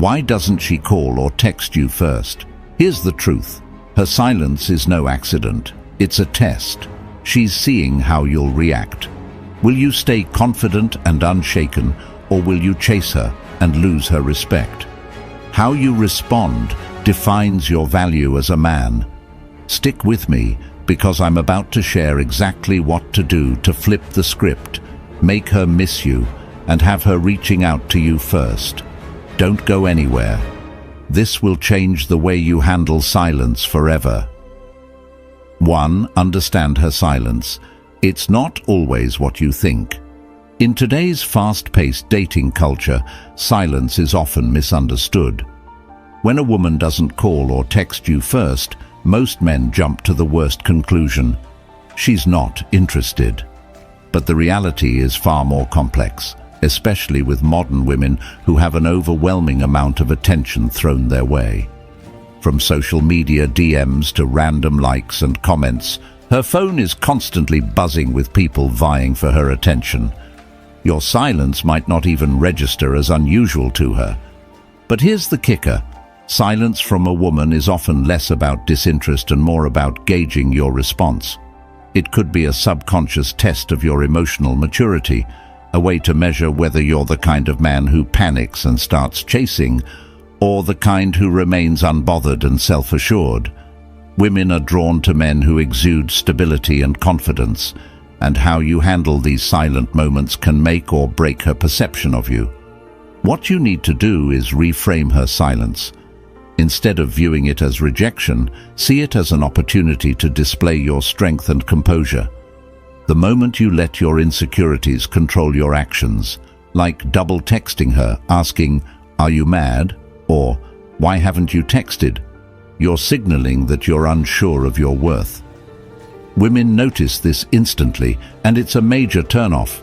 Why doesn't she call or text you first? Here's the truth. Her silence is no accident. It's a test. She's seeing how you'll react. Will you stay confident and unshaken, or will you chase her and lose her respect? How you respond defines your value as a man. Stick with me, because I'm about to share exactly what to do to flip the script, make her miss you, and have her reaching out to you first. Don't go anywhere. This will change the way you handle silence forever. 1. Understand her silence. It's not always what you think. In today's fast-paced dating culture, silence is often misunderstood. When a woman doesn't call or text you first, most men jump to the worst conclusion: she's not interested. But the reality is far more complex, especially with modern women who have an overwhelming amount of attention thrown their way. From social media DMs to random likes and comments, her phone is constantly buzzing with people vying for her attention. Your silence might not even register as unusual to her. But here's the kicker. Silence from a woman is often less about disinterest and more about gauging your response. It could be a subconscious test of your emotional maturity, a way to measure whether you're the kind of man who panics and starts chasing, or the kind who remains unbothered and self-assured. Women are drawn to men who exude stability and confidence, and how you handle these silent moments can make or break her perception of you. What you need to do is reframe her silence. Instead of viewing it as rejection, see it as an opportunity to display your strength and composure. The moment you let your insecurities control your actions, like double texting her, asking, "Are you mad?" or "Why haven't you texted?" you're signaling that you're unsure of your worth. Women notice this instantly, and it's a major turnoff.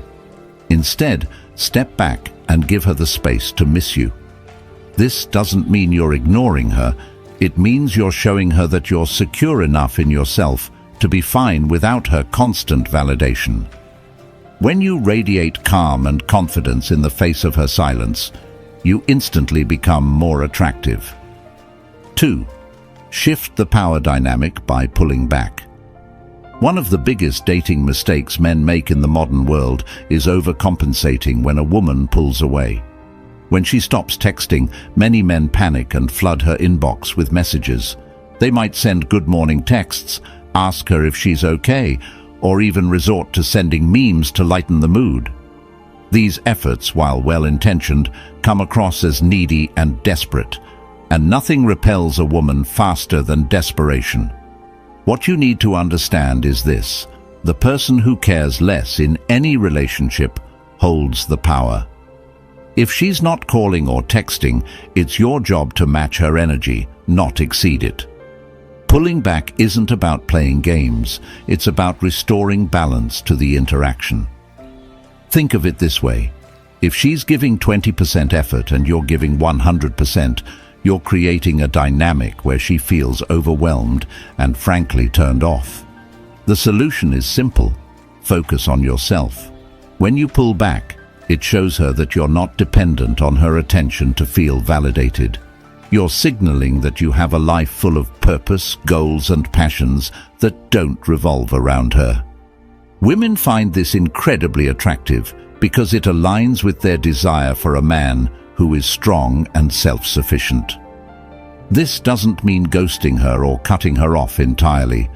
Instead, step back and give her the space to miss you. This doesn't mean you're ignoring her. It means you're showing her that you're secure enough in yourself to be fine without her constant validation. When you radiate calm and confidence in the face of her silence, you instantly become more attractive. 2. Shift the power dynamic by pulling back. One of the biggest dating mistakes men make in the modern world is overcompensating when a woman pulls away. When she stops texting, many men panic and flood her inbox with messages. They might send good morning texts, ask her if she's okay, or even resort to sending memes to lighten the mood. These efforts, while well-intentioned, come across as needy and desperate, and nothing repels a woman faster than desperation. What you need to understand is this: the person who cares less in any relationship holds the power. If she's not calling or texting, it's your job to match her energy, not exceed it. Pulling back isn't about playing games, it's about restoring balance to the interaction. Think of it this way: if she's giving 20% effort and you're giving 100%, you're creating a dynamic where she feels overwhelmed and frankly turned off. The solution is simple: focus on yourself. When you pull back, it shows her that you're not dependent on her attention to feel validated. You're signaling that you have a life full of purpose, goals, and passions that don't revolve around her. Women find this incredibly attractive because it aligns with their desire for a man who is strong and self-sufficient. This doesn't mean ghosting her or cutting her off entirely.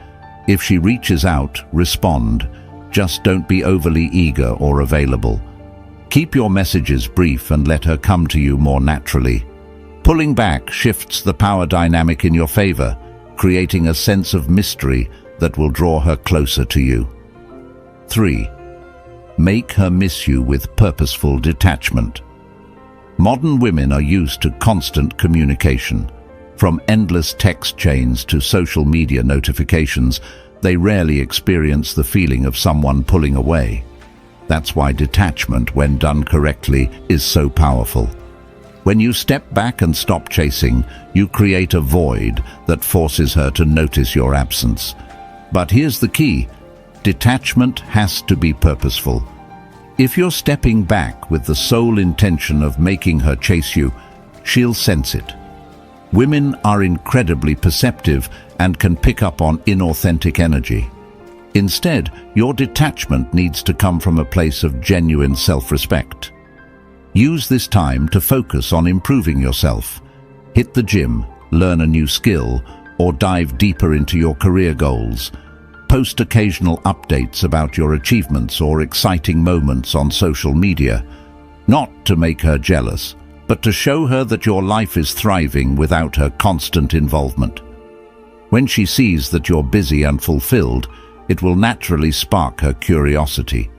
If she reaches out, respond. Just don't be overly eager or available. Keep your messages brief and let her come to you more naturally. Pulling back shifts the power dynamic in your favor, creating a sense of mystery that will draw her closer to you. 3. Make her miss you with purposeful detachment. Modern women are used to constant communication. From endless text chains to social media notifications, they rarely experience the feeling of someone pulling away. That's why detachment, when done correctly, is so powerful. When you step back and stop chasing, you create a void that forces her to notice your absence. But here's the key: detachment has to be purposeful. If you're stepping back with the sole intention of making her chase you, she'll sense it. Women are incredibly perceptive and can pick up on inauthentic energy. Instead, your detachment needs to come from a place of genuine self-respect. Use this time to focus on improving yourself. Hit the gym, learn a new skill, or dive deeper into your career goals. Post occasional updates about your achievements or exciting moments on social media, not to make her jealous, but to show her that your life is thriving without her constant involvement. When she sees that you're busy and fulfilled, it will naturally spark her curiosity.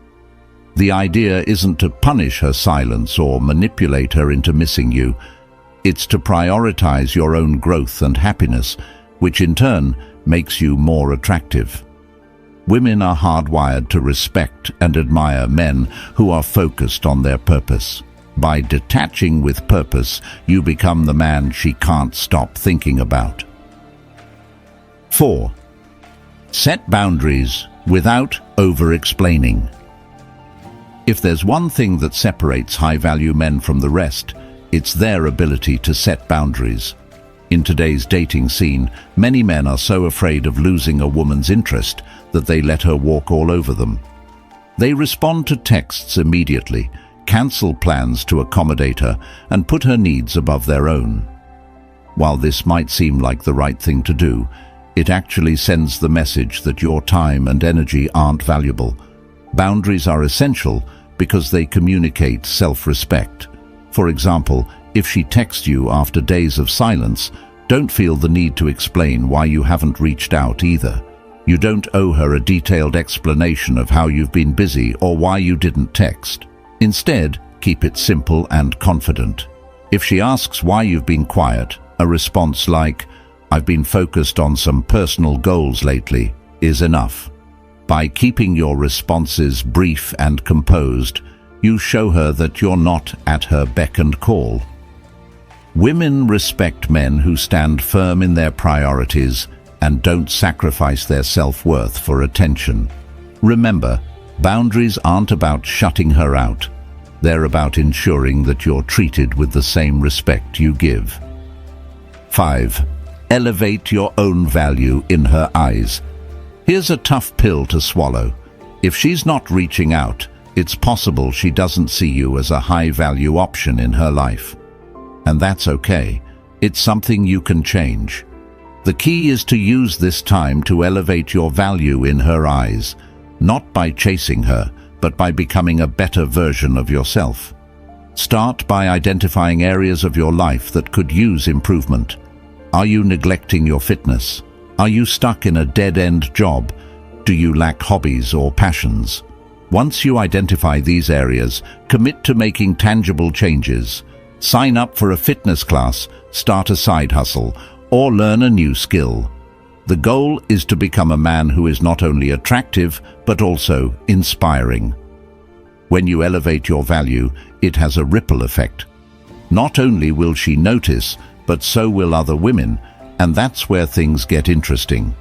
The idea isn't to punish her silence or manipulate her into missing you. It's to prioritize your own growth and happiness, which in turn makes you more attractive. Women are hardwired to respect and admire men who are focused on their purpose. By detaching with purpose, you become the man she can't stop thinking about. 4. Set boundaries without over-explaining. If there's one thing that separates high-value men from the rest, it's their ability to set boundaries. In today's dating scene, many men are so afraid of losing a woman's interest that they let her walk all over them. They respond to texts immediately, cancel plans to accommodate her, and put her needs above their own. While this might seem like the right thing to do, it actually sends the message that your time and energy aren't valuable. Boundaries are essential because they communicate self-respect. For example, if she texts you after days of silence, don't feel the need to explain why you haven't reached out either. You don't owe her a detailed explanation of how you've been busy or why you didn't text. Instead, keep it simple and confident. If she asks why you've been quiet, a response like, "I've been focused on some personal goals lately," is enough. By keeping your responses brief and composed, you show her that you're not at her beck and call. Women respect men who stand firm in their priorities and don't sacrifice their self-worth for attention. Remember, boundaries aren't about shutting her out. They're about ensuring that you're treated with the same respect you give. 5. Elevate your own value in her eyes. Here's a tough pill to swallow. If she's not reaching out, it's possible she doesn't see you as a high-value option in her life. And that's okay. It's something you can change. The key is to use this time to elevate your value in her eyes, not by chasing her, but by becoming a better version of yourself. Start by identifying areas of your life that could use improvement. Are you neglecting your fitness? Are you stuck in a dead-end job? Do you lack hobbies or passions? Once you identify these areas, commit to making tangible changes. Sign up for a fitness class, start a side hustle, or learn a new skill. The goal is to become a man who is not only attractive, but also inspiring. When you elevate your value, it has a ripple effect. Not only will she notice, but so will other women, and that's where things get interesting.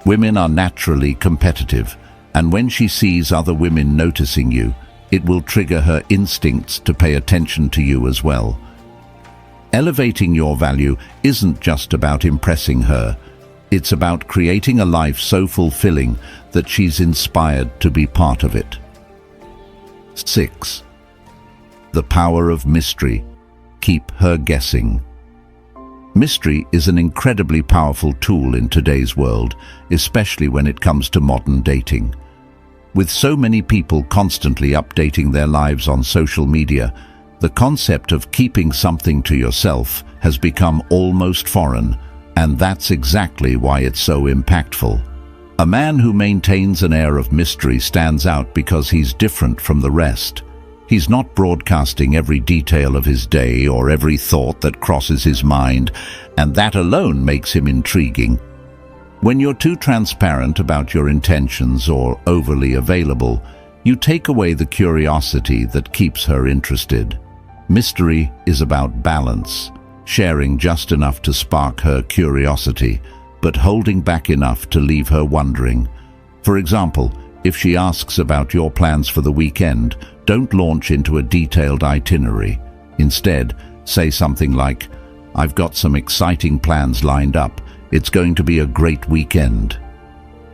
Women are naturally competitive, and when she sees other women noticing you, it will trigger her instincts to pay attention to you as well. Elevating your value isn't just about impressing her. It's about creating a life so fulfilling that she's inspired to be part of it. 6. The power of mystery. Keep her guessing. Mystery is an incredibly powerful tool in today's world, especially when it comes to modern dating. With so many people constantly updating their lives on social media, the concept of keeping something to yourself has become almost foreign, and that's exactly why it's so impactful. A man who maintains an air of mystery stands out because he's different from the rest. He's not broadcasting every detail of his day or every thought that crosses his mind, and that alone makes him intriguing. When you're too transparent about your intentions or overly available, you take away the curiosity that keeps her interested. Mystery is about balance, sharing just enough to spark her curiosity, but holding back enough to leave her wondering. For example, if she asks about your plans for the weekend, don't launch into a detailed itinerary. Instead, Say something like, "I've got some exciting plans lined up. It's going to be a great weekend."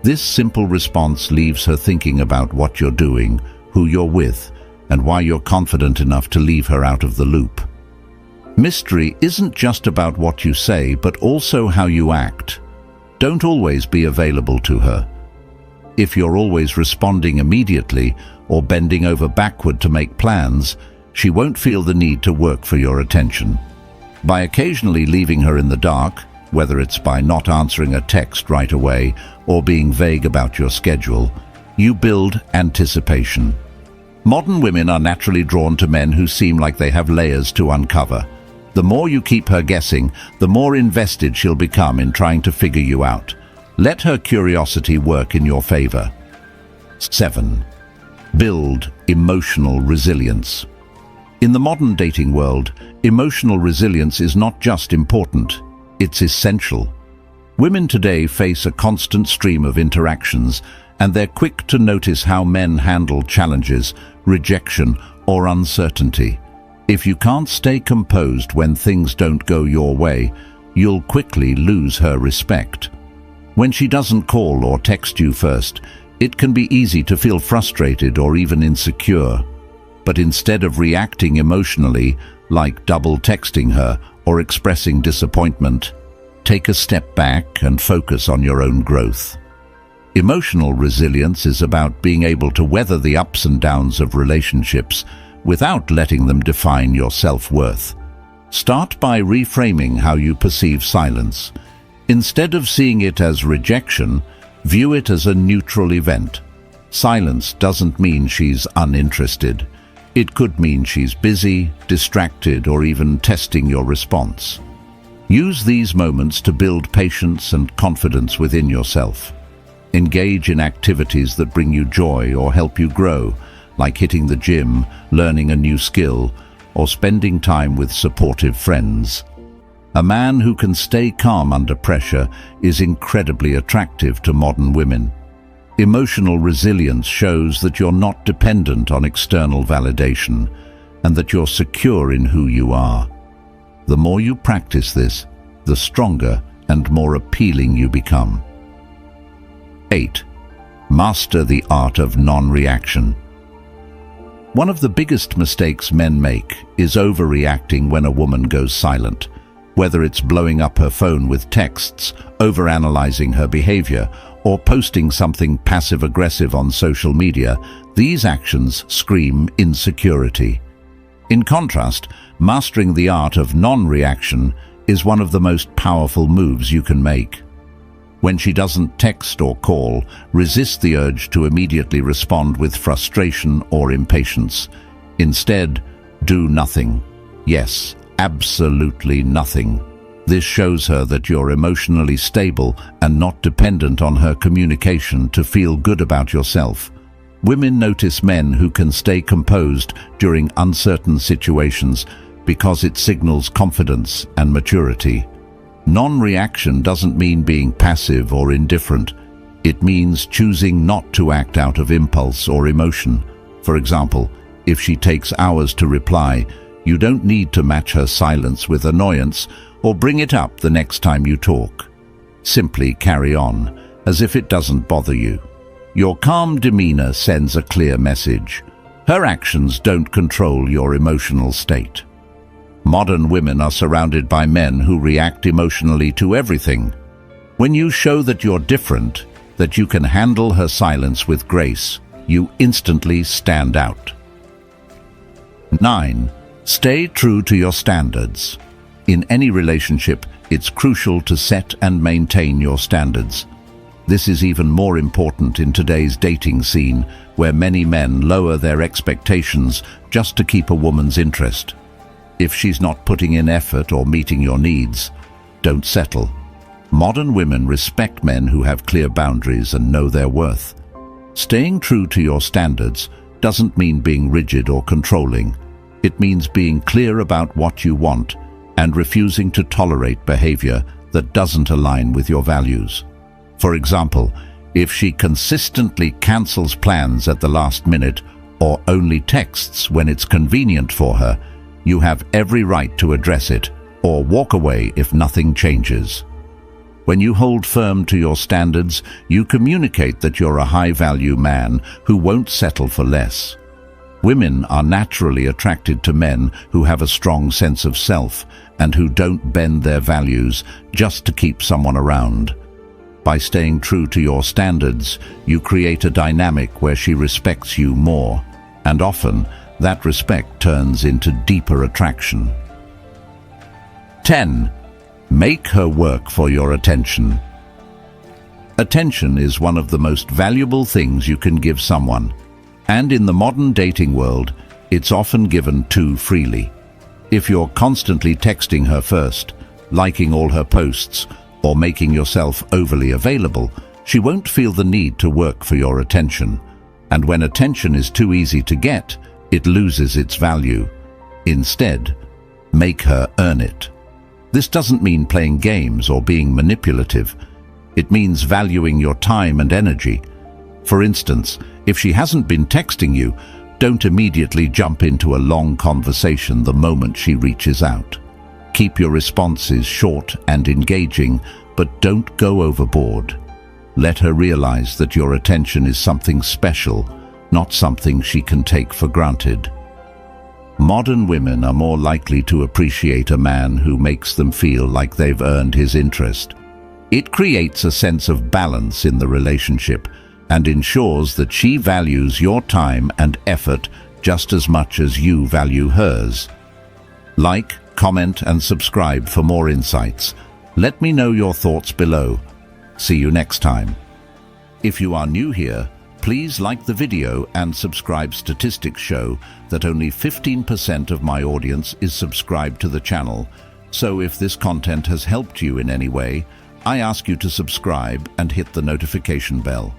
This simple response leaves her thinking about what you're doing, who you're with, and why you're confident enough to leave her out of the loop. Mystery isn't just about what you say, but also how you act. Don't always be available to her. If you're always responding immediately or bending over backward to make plans, she won't feel the need to work for your attention. By occasionally leaving her in the dark, whether it's by not answering a text right away or being vague about your schedule, you build anticipation. Modern women are naturally drawn to men who seem like they have layers to uncover. The more you keep her guessing, the more invested she'll become in trying to figure you out. Let her curiosity work in your favor. 7. Build emotional resilience. In the modern dating world, emotional resilience is not just important, it's essential. Women today face a constant stream of interactions, and they're quick to notice how men handle challenges, rejection, or uncertainty. If you can't stay composed when things don't go your way, you'll quickly lose her respect. When she doesn't call or text you first, it can be easy to feel frustrated or even insecure. But instead of reacting emotionally, like double texting her or expressing disappointment, take a step back and focus on your own growth. Emotional resilience is about being able to weather the ups and downs of relationships without letting them define your self-worth. Start by reframing how you perceive silence. Instead of seeing it as rejection, view it as a neutral event. Silence doesn't mean she's uninterested. It could mean she's busy, distracted, or even testing your response. Use these moments to build patience and confidence within yourself. Engage in activities that bring you joy or help you grow, like hitting the gym, learning a new skill, or spending time with supportive friends. A man who can stay calm under pressure is incredibly attractive to modern women. Emotional resilience shows that you're not dependent on external validation and that you're secure in who you are. The more you practice this, the stronger and more appealing you become. 8. Master the art of non-reaction. One of the biggest mistakes men make is overreacting when a woman goes silent. Whether it's blowing up her phone with texts, overanalyzing her behavior, or posting something passive-aggressive on social media, these actions scream insecurity. In contrast, mastering the art of non-reaction is one of the most powerful moves you can make. When she doesn't text or call, resist the urge to immediately respond with frustration or impatience. Instead, do nothing. Yes, absolutely nothing. This shows her that you're emotionally stable and not dependent on her communication to feel good about yourself. Women notice men who can stay composed during uncertain situations because it signals confidence and maturity. Non-reaction doesn't mean being passive or indifferent. It means choosing not to act out of impulse or emotion. For example, if she takes hours to reply, you don't need to match her silence with annoyance or bring it up the next time you talk. Simply carry on, as if it doesn't bother you. Your calm demeanor sends a clear message. Her actions don't control your emotional state. Modern women are surrounded by men who react emotionally to everything. When you show that you're different, that you can handle her silence with grace, you instantly stand out. 9. Stay true to your standards. In any relationship, it's crucial to set and maintain your standards. This is even more important in today's dating scene, where many men lower their expectations just to keep a woman's interest. If she's not putting in effort or meeting your needs, don't settle. Modern women respect men who have clear boundaries and know their worth. Staying true to your standards doesn't mean being rigid or controlling. It means being clear about what you want and refusing to tolerate behavior that doesn't align with your values. For example, if she consistently cancels plans at the last minute or only texts when it's convenient for her, you have every right to address it, or walk away if nothing changes. When you hold firm to your standards, you communicate that you're a high-value man who won't settle for less. Women are naturally attracted to men who have a strong sense of self and who don't bend their values just to keep someone around. By staying true to your standards, you create a dynamic where she respects you more, and often that respect turns into deeper attraction. 10. Make her work for your attention. Attention is one of the most valuable things you can give someone, and in the modern dating world, it's often given too freely. If you're constantly texting her first, liking all her posts, or making yourself overly available, she won't feel the need to work for your attention. And when attention is too easy to get, it loses its value. Instead, make her earn it. This doesn't mean playing games or being manipulative. It means valuing your time and energy. For instance, if she hasn't been texting you, don't immediately jump into a long conversation the moment she reaches out. Keep your responses short and engaging, but don't go overboard. Let her realize that your attention is something special, not something she can take for granted. Modern women are more likely to appreciate a man who makes them feel like they've earned his interest. It creates a sense of balance in the relationship and ensures that she values your time and effort just as much as you value hers. Like, comment and subscribe for more insights. Let me know your thoughts below. See you next time. If you are new here, please like the video and subscribe. Statistics show that only 15% of my audience is subscribed to the channel, so if this content has helped you in any way, I ask you to subscribe and hit the notification bell.